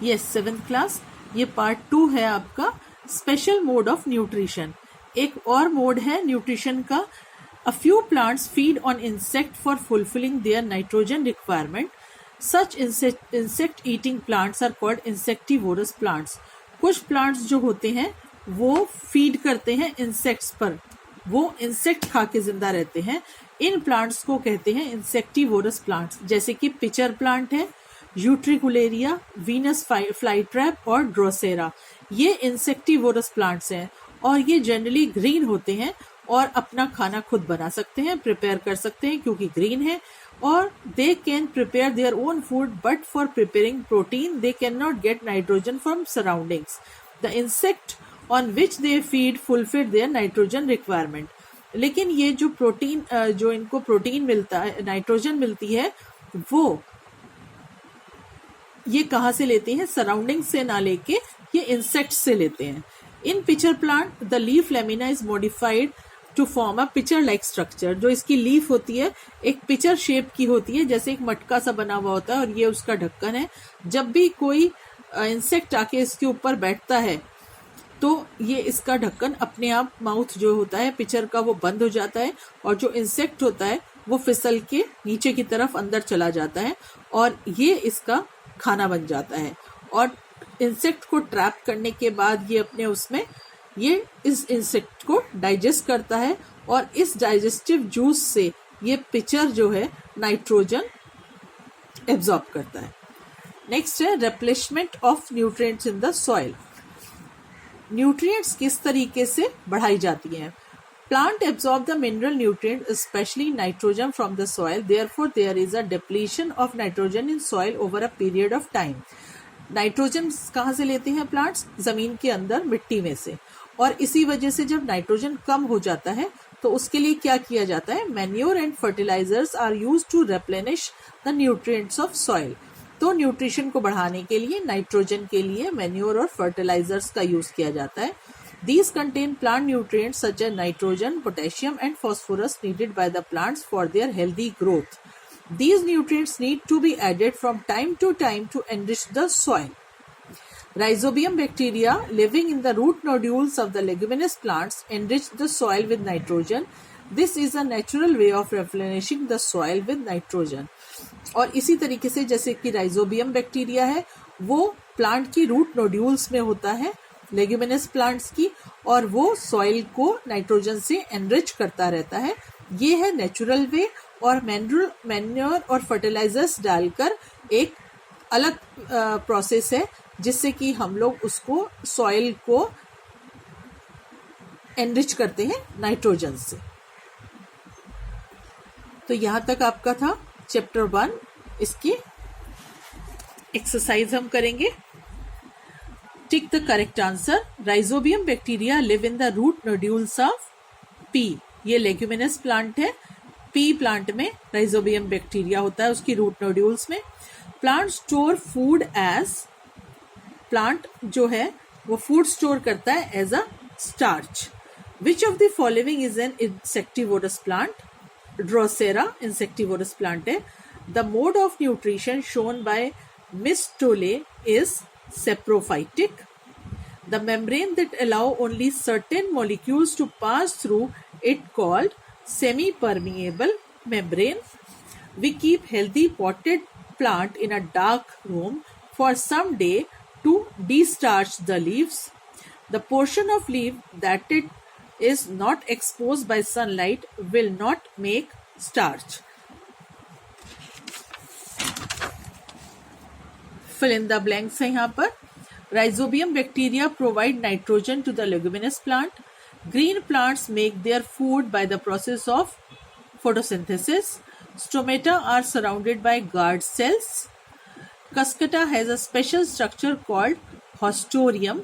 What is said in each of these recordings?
Yes, 7th class. ये part 2 है आपका स्पेशल मोड ऑफ न्यूट्रिशन। एक और मोड है न्यूट्रिशन का। A few plants feed on insect for fulfilling their nitrogen requirement. Such insect eating plants are called insectivorous plants. कुछ plants जो होते हैं वो फीड करते हैं इंसेक्ट्स पर, वो इंसेक्ट खा के जिंदा रहते हैं। इन प्लांट्स को कहते हैं इंसेक्टिवोरस प्लांट्स, जैसे कि पिचर प्लांट है, यूट्रिकुलेरिया, वीनस फ्लाई ट्रैप और ड्रोसेरा। ये इंसेक्टिवोरस प्लांट्स हैं और ये जनरली ग्रीन होते हैं और अपना खाना खुद बना सकते हैं, प्रिपेयर कर सकते हैं क्योंकि ग्रीन है। और they can prepare their own food, but for preparing protein they can not gate nitrogen from surroundings. The insect on which they feed fulfil there nitrogen requirement. लेकिन ये जो प्रोटीन जो इनको प्रोटीन मिलता है, नाइट्रोजन मिलती है, वो ये कहाँ से लेते हैं? सराउंडिंग से ना लेके ये इंसेक्ट से लेते हैं। In pitcher plant the leaf lamina is modified to form a pitcher like structure. जो इसकी लीफ होती है एक पिचर शेप की होती है, जैसे एक मटका सा बना हुआ होता है और ये उसका ढक्कन है। जब भी कोई इंसेक्ट आके इसके ऊपर बैठता है तो ये इसका ढक्कन अपने आप, माउथ जो होता है पिचर का, वो बंद हो जाता है और जो इंसेक्ट होता है वो फिसल के नीचे की तरफ अंदर चला जाता है और ये इसका खाना बन जाता है। और इंसेक्ट को ट्रैप करने के बाद ये अपने उसमें ये इस इंसेक्ट को डाइजेस्ट करता है और इस डाइजेस्टिव जूस से ये पिचर जो है नाइट्रोजन एब्जॉर्ब करता है। नेक्स्ट है replacement of nutrients in the soil. Nutrients किस तरीके से बढ़ाई जाती हैं? Plant absorb the mineral nutrient, especially nitrogen, from the soil. Therefore, there is a depletion of nitrogen in soil over a period of time. Nitrogen कहाँ से लेते हैं प्लांट्स? जमीन के अंदर मिट्टी में से। और इसी वजह से जब नाइट्रोजन कम हो जाता है तो उसके लिए क्या किया जाता है? Manure and fertilisers are use to replenish the nutrients of soil. तो न्यूट्रिशन को बढ़ाने के लिए नाइट्रोजन के लिए मैन्योर और फर्टिलाइजर्स का यूज किया जाता है। These contain plant nutrients such as nitrogen, potassium and phosphorus needed by the plants for their healthy growth. These nutrients need to be added from time to time to enrich the soil. Rhizobium bacteria living in the root nodules of the leguminous plants enrich the soil with nitrogen. This is a natural way of replenishing the soil with nitrogen. और इसी तरीके से जैसे कि rhizobium bacteria है वो plant की root nodules में होता है, लेग्यूमिनस प्लांट्स की, और वो सॉइल को नाइट्रोजन से एनरिच करता रहता है। ये है नेचुरल वे। और मैन्योर और फर्टिलाइजर्स डालकर एक अलग प्रोसेस है जिससे कि हम लोग उसको सॉइल को एनरिच करते हैं नाइट्रोजन से। तो यहाँ तक आपका था चैप्टर 1। इसकी एक्सरसाइज हम करेंगे। Tick the correct answer. Rhizobium bacteria live in the root nodules of pea. ये लेग्यूमिनस प्लांट है। पी प्लांट में राइजोबियम बैक्टीरिया होता है उसकी रूट नोड्यूल्स में। Plant store food as, plant जो है वो फूड स्टोर करता है as a starch. Which of the following is an insectivorous plant? Drosera insectivorous plant है। The mode of nutrition shown by mistletoe is saprophytic. The membrane that allow only certain molecules to pass through it called semi-permeable membrane. We keep healthy potted plant in a dark room for some day to de-starch the leaves. The portion of leaf that it is not exposed by sunlight will not make starch. Fill in the blanks है यहाँ पर। Rhizobium bacteria provide nitrogen to the leguminous plant. Green plants make their food by the process of photosynthesis. Stomata are surrounded by guard cells. Cuscuta has a special structure called haustorium.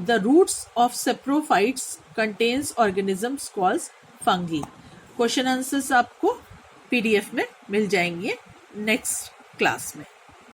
The roots of saprophytes contains organisms called fungi. Question answers आपको PDF में मिल जाएंगे next class में।